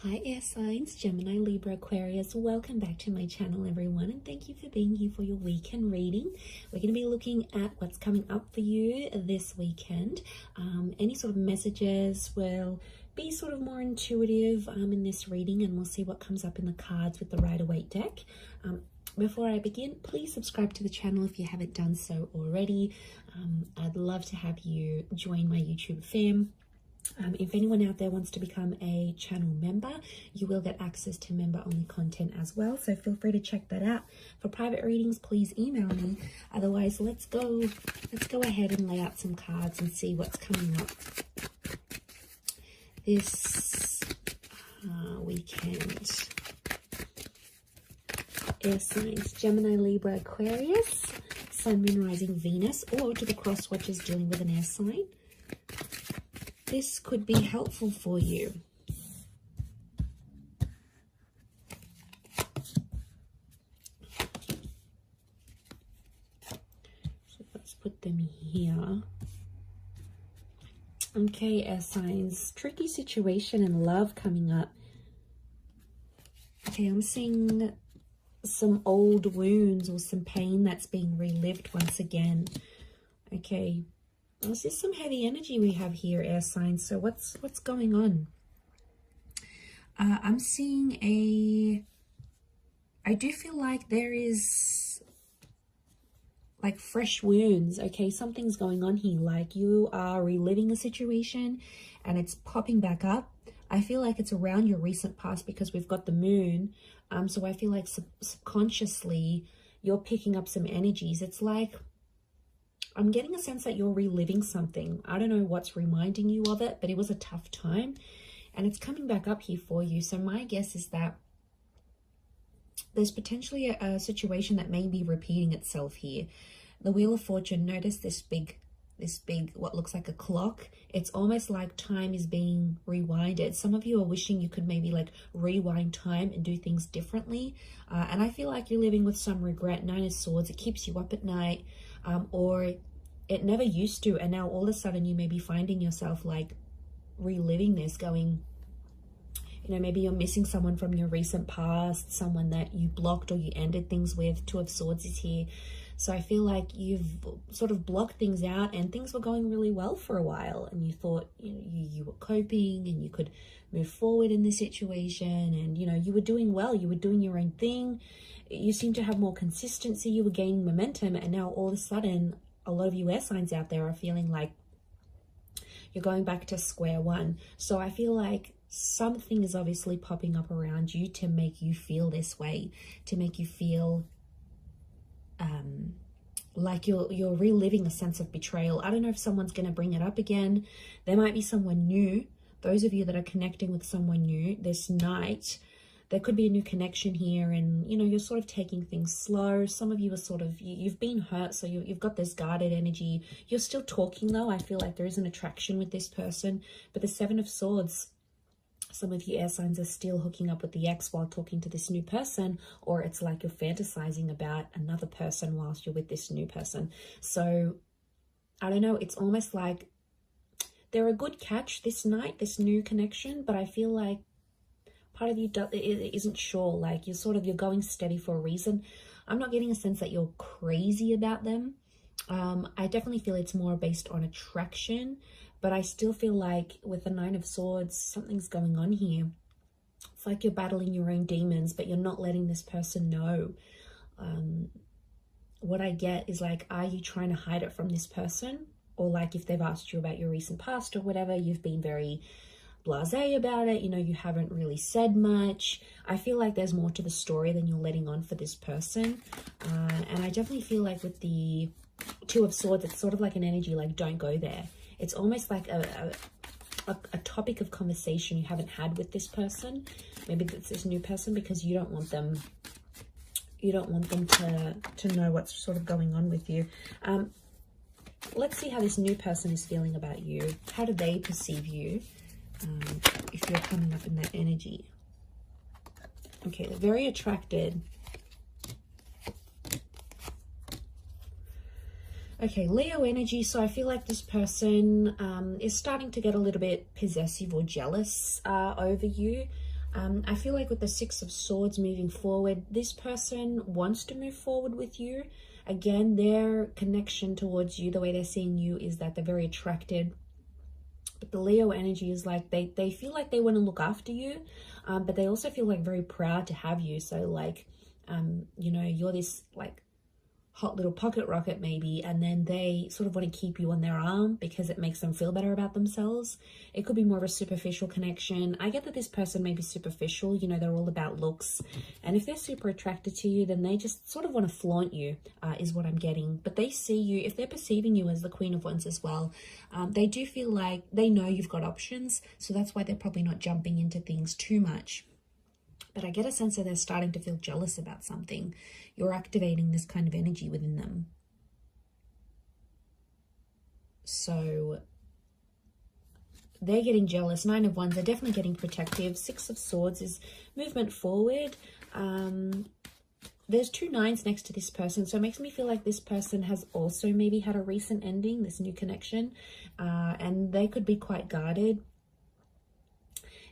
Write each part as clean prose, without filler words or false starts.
Hi air signs, Gemini, Libra, Aquarius. Welcome back to my channel, everyone, and thank you for being here for your weekend reading. We're going to be looking at what's coming up for you this weekend. Any sort of messages will be sort of more intuitive in this reading, and we'll see what comes up in the cards with the Rider-Waite deck. Before I begin, please subscribe to the channel if you haven't done so already. I'd love to have you join my YouTube fam. If anyone out there wants to become a channel member, you will get access to member-only content as well. So feel free to check that out. For private readings, please email me. Otherwise, let's go ahead and lay out some cards and see what's coming up this weekend. Air signs, Gemini, Libra, Aquarius, Sun, Moon, Rising, Venus, or to the cross watchers dealing with an air sign. This could be helpful for you. So let's put them here. Okay, air signs, tricky situation in love coming up. Okay, I'm seeing some old wounds or some pain that's being relived once again. Okay. This is some heavy energy we have here, air signs. So what's going on? I'm seeing I do feel like there is like fresh wounds. Okay, something's going on here. Like you are reliving a situation and it's popping back up. I feel like it's around your recent past because we've got the moon. So I feel like subconsciously you're picking up some energies. It's like I'm getting a sense that you're reliving something. I don't know what's reminding you of it, but it was a tough time and it's coming back up here for you. So my guess is that there's potentially a situation that may be repeating itself here. The Wheel of Fortune, notice this big, what looks like a clock. It's almost like time is being rewinded. Some of you are wishing you could maybe like rewind time and do things differently. And I feel like you're living with some regret. Nine of Swords, it keeps you up at night. Or it never used to, and now all of a sudden you may be finding yourself like reliving this, going, you know, maybe you're missing someone from your recent past, someone that you blocked or you ended things with. Two of Swords is here. So I feel like you've sort of blocked things out and things were going really well for a while and you thought, you know, you were coping and you could move forward in this situation and, you know, you were doing well, you were doing your own thing. You seem to have more consistency, you were gaining momentum, and now all of a sudden a lot of you air signs out there are feeling like you're going back to square one. So I feel like something is obviously popping up around you to make you feel this way, to make you feel like you're reliving a sense of betrayal. I don't know if someone's going to bring it up again. There might be someone new. Those of you that are connecting with someone new this night, there could be a new connection here, and you know, you're sort of taking things slow. Some of you are sort of, you've been hurt, so you've got this guarded energy. You're still talking though. I feel like there is an attraction with this person, but the Seven of Swords, some of you air signs are still hooking up with the ex while talking to this new person, or it's like you're fantasizing about another person whilst you're with this new person. So I don't know, it's almost like they're a good catch this night, this new connection, but I feel like part of you isn't sure, like you're going steady for a reason. I'm not getting a sense that you're crazy about them. I definitely feel it's more based on attraction, but I still feel like with the Nine of Swords, something's going on here. It's like you're battling your own demons, but you're not letting this person know. What I get is like, are you trying to hide it from this person? Or like if they've asked you about your recent past or whatever, you've been very blasé about it, you know, you haven't really said much. I feel like there's more to the story than you're letting on for this person. And I definitely feel like with the Two of Swords, it's sort of like an energy like, don't go there. It's almost like a topic of conversation you haven't had with this person. Maybe it's this new person, because you don't want them to know what's sort of going on with you. Let's see how this new person is feeling about you. How do they perceive you? If you're coming up in that energy. Okay, they're very attracted. Okay, Leo energy. So I feel like this person is starting to get a little bit possessive or jealous over you. I feel like with the Six of Swords moving forward, this person wants to move forward with you. Again, their connection towards you, the way they're seeing you, is that they're very attracted. But the Leo energy is like they feel like they want to look after you, but they also feel like very proud to have you. So like, you know, you're this like hot little pocket rocket maybe, and then they sort of want to keep you on their arm because it makes them feel better about themselves. It could be more of a superficial connection. I get that this person may be superficial, you know, they're all about looks, and if they're super attracted to you, then they just sort of want to flaunt you, is what I'm getting. But they see you, if they're perceiving you as the Queen of Wands as well, they do feel like they know you've got options, so that's why they're probably not jumping into things too much. But I get a sense that they're starting to feel jealous about something. You're activating this kind of energy within them. So they're getting jealous. Nine of Wands, they're definitely getting protective. Six of Swords is movement forward. There's two nines next to this person, so it makes me feel like this person has also maybe had a recent ending, this new connection, and they could be quite guarded.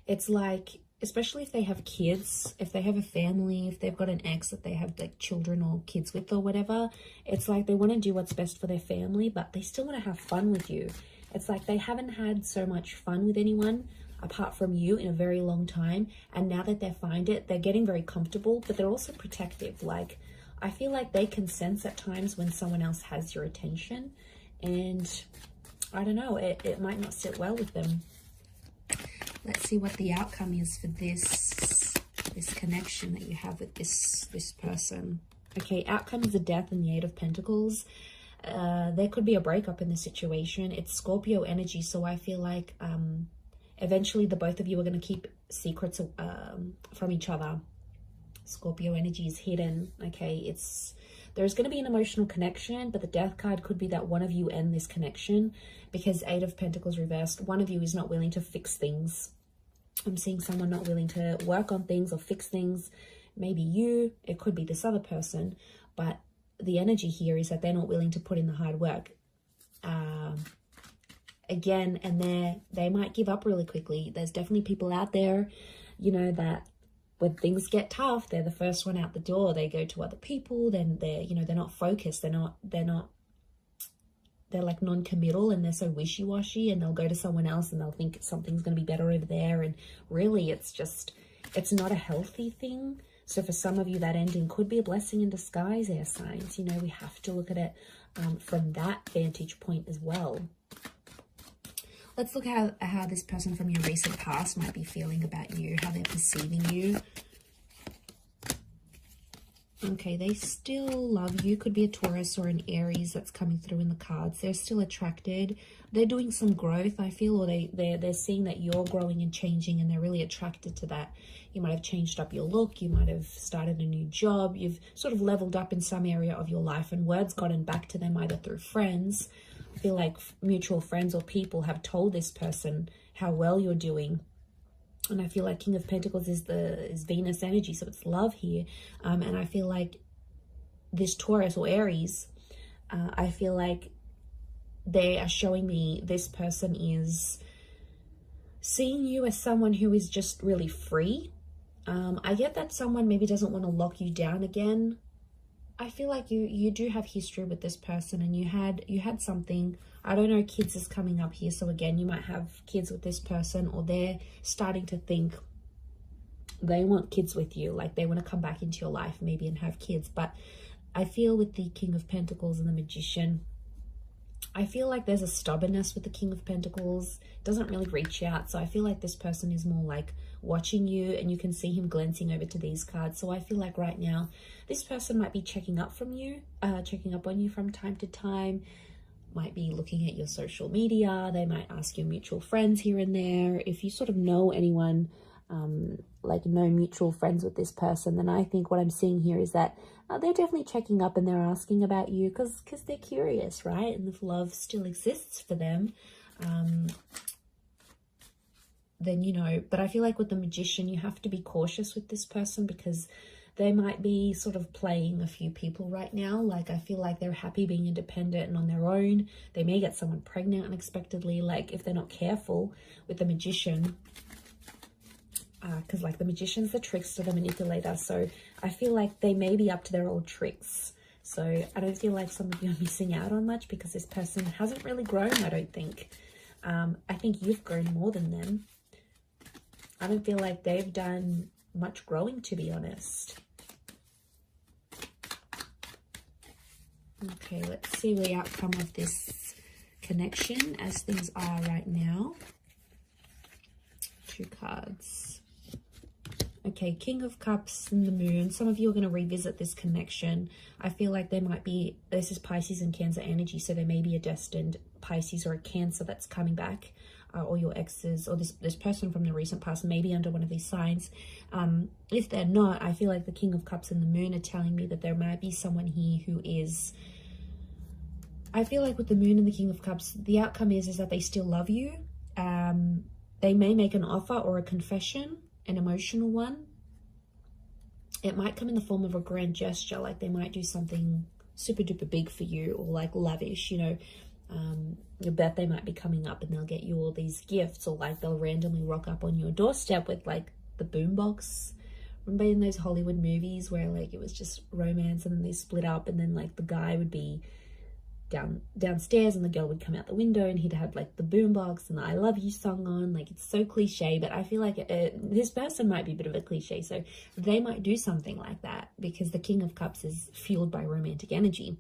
It's like, especially if they have kids, if they have a family, if they've got an ex that they have like children or kids with or whatever, it's like they want to do what's best for their family, but they still want to have fun with you. It's like they haven't had so much fun with anyone apart from you in a very long time, and now that they find it, they're getting very comfortable, but they're also protective. Like, I feel like they can sense at times when someone else has your attention, and I don't know, it might not sit well with them. Let's see what the outcome is for this connection that you have with this person. Okay, outcome is the Death and the Eight of Pentacles. There could be a breakup in the situation. It's Scorpio energy, so I feel like eventually the both of you are going to keep secrets from each other. Scorpio energy is hidden. Okay, there's going to be an emotional connection, but the Death card could be that one of you end this connection, because Eight of Pentacles reversed, one of you is not willing to fix things. I'm seeing someone not willing to work on things or fix things. Maybe you, it could be this other person, but the energy here is that they're not willing to put in the hard work. Again, and they might give up really quickly. There's definitely people out there, you know, that when things get tough, they're the first one out the door. They go to other people, then they're not focused. They're like non-committal, and they're so wishy-washy, and they'll go to someone else and they'll think something's going to be better over there. And really it's not a healthy thing. So for some of you, that ending could be a blessing in disguise, air signs. You know, we have to look at it from that vantage point as well. Let's look at how this person from your recent past might be feeling about you, how they're perceiving you. Okay, they still love you. Could be a Taurus or an Aries that's coming through in the cards. They're still attracted. They're doing some growth, I feel, or they're seeing that you're growing and changing, and they're really attracted to that. You might have changed up your look. You might have started a new job. You've sort of leveled up in some area of your life, and word's gotten back to them either through friends. I feel like mutual friends or people have told this person how well you're doing. And I feel like King of Pentacles is Venus energy, so it's love here. And I feel like this Taurus or Aries, I feel like they are showing me this person is seeing you as someone who is just really free. I get that someone maybe doesn't want to lock you down again. I feel like you do have history with this person, and you had something. I don't know, kids is coming up here, so again, you might have kids with this person, or they're starting to think they want kids with you, like they want to come back into your life maybe and have kids. But I feel with the King of Pentacles and the Magician, I feel like there's a stubbornness with the King of Pentacles. It doesn't really reach out, so I feel like this person is more like watching you, and you can see him glancing over to these cards. So I feel like right now this person might be checking up on you from time to time, might be looking at your social media. They might ask your mutual friends here and there. If you sort of know anyone, like no mutual friends with this person, then I think what I'm seeing here is that they're definitely checking up, and they're asking about you because they're curious, right? And if love still exists for them, then, you know, but I feel like with the Magician, you have to be cautious with this person because they might be sort of playing a few people right now. Like, I feel like they're happy being independent and on their own. They may get someone pregnant unexpectedly, like if they're not careful with the Magician. because like the Magician's the trickster, the manipulator. So I feel like they may be up to their old tricks. So I don't feel like some of you are missing out on much because this person hasn't really grown, I don't think. I think you've grown more than them. I don't feel like they've done much growing, to be honest. Okay, let's see the outcome of this connection as things are right now. 2 cards. Okay, King of Cups and the Moon. Some of you are going to revisit this connection. I feel like there might be, this is Pisces and Cancer energy, so there may be a destined Pisces or a Cancer that's coming back, or your exes, or this person from the recent past may be under one of these signs. If they're not, I feel like the King of Cups and the Moon are telling me that there might be someone here who is, I feel like with the Moon and the King of Cups, the outcome is that they still love you. They may make an offer or a confession, an emotional one. It might come in the form of a grand gesture, like they might do something super duper big for you, or like lavish, you know. Your birthday might be coming up and they'll get you all these gifts, or like they'll randomly rock up on your doorstep with like the boombox. Remember in those Hollywood movies where like it was just romance and then they split up, and then like the guy would be downstairs and the girl would come out the window and he'd have like the boombox and the I love you song on. Like, it's so cliche, but I feel like this person might be a bit of a cliche, so they might do something like that because the King of Cups is fueled by romantic energy.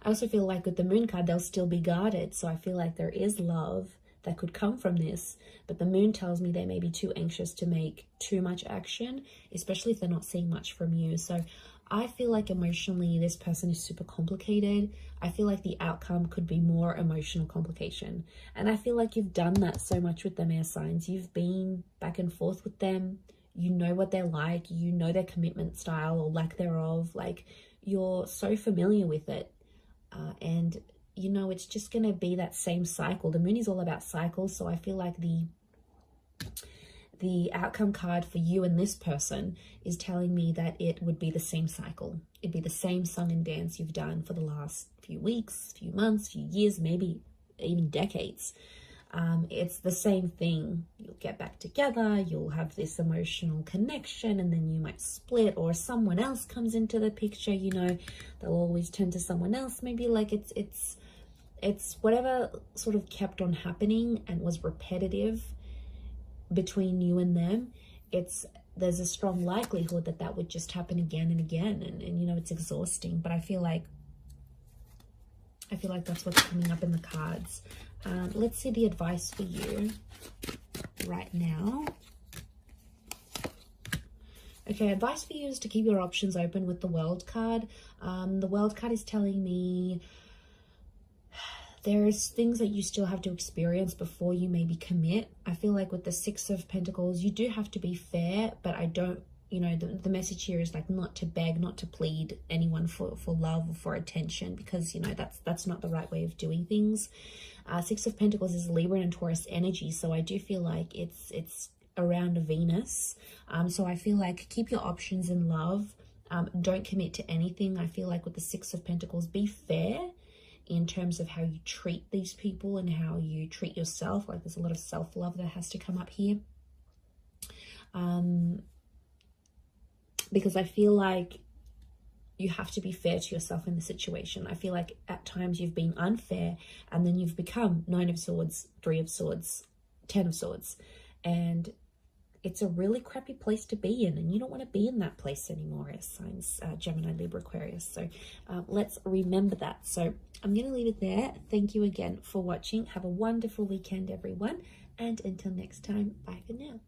I also feel like with the Moon card, they'll still be guarded, so I feel like there is love that could come from this, but the Moon tells me they may be too anxious to make too much action, especially if they're not seeing much from you. So I feel like emotionally this person is super complicated. I feel like the outcome could be more emotional complication. And I feel like you've done that so much with them, air signs. You've been back and forth with them. You know what they're like. You know their commitment style or lack thereof. Like, you're so familiar with it. And, you know, it's just going to be that same cycle. The Moon is all about cycles. So I feel like the outcome card for you and this person is telling me that it would be the same cycle. It'd be the same song and dance you've done for the last few weeks, few months, few years, maybe even decades. It's the same thing. You'll get back together, you'll have this emotional connection, and then you might split, or someone else comes into the picture. You know, they'll always turn to someone else. Maybe like it's whatever sort of kept on happening and was repetitive between you and them. There's a strong likelihood that that would just happen again and again, and you know, it's exhausting. But I feel like that's what's coming up in the cards. Let's see the advice for you right now. Okay, advice for you is to keep your options open with the World card. The World card is telling me there's things that you still have to experience before you maybe commit. I feel like with the Six of Pentacles, you do have to be fair, but I don't, you know, the message here is like not to beg, not to plead anyone for love or for attention, because, you know, that's not the right way of doing things. Six of Pentacles is Libra and Taurus energy, so I do feel like it's around Venus. So I feel like keep your options in love. Don't commit to anything. I feel like with the Six of Pentacles, be fair in terms of how you treat these people and how you treat yourself. Like, there's a lot of self-love that has to come up here. Because I feel like you have to be fair to yourself in the situation. I feel like at times you've been unfair, and then you've become Nine of Swords, Three of Swords, Ten of Swords. And it's a really crappy place to be in, and you don't want to be in that place anymore, as signs Gemini, Libra, Aquarius. So let's remember that. So I'm going to leave it there. Thank you again for watching. Have a wonderful weekend, everyone. And until next time, bye for now.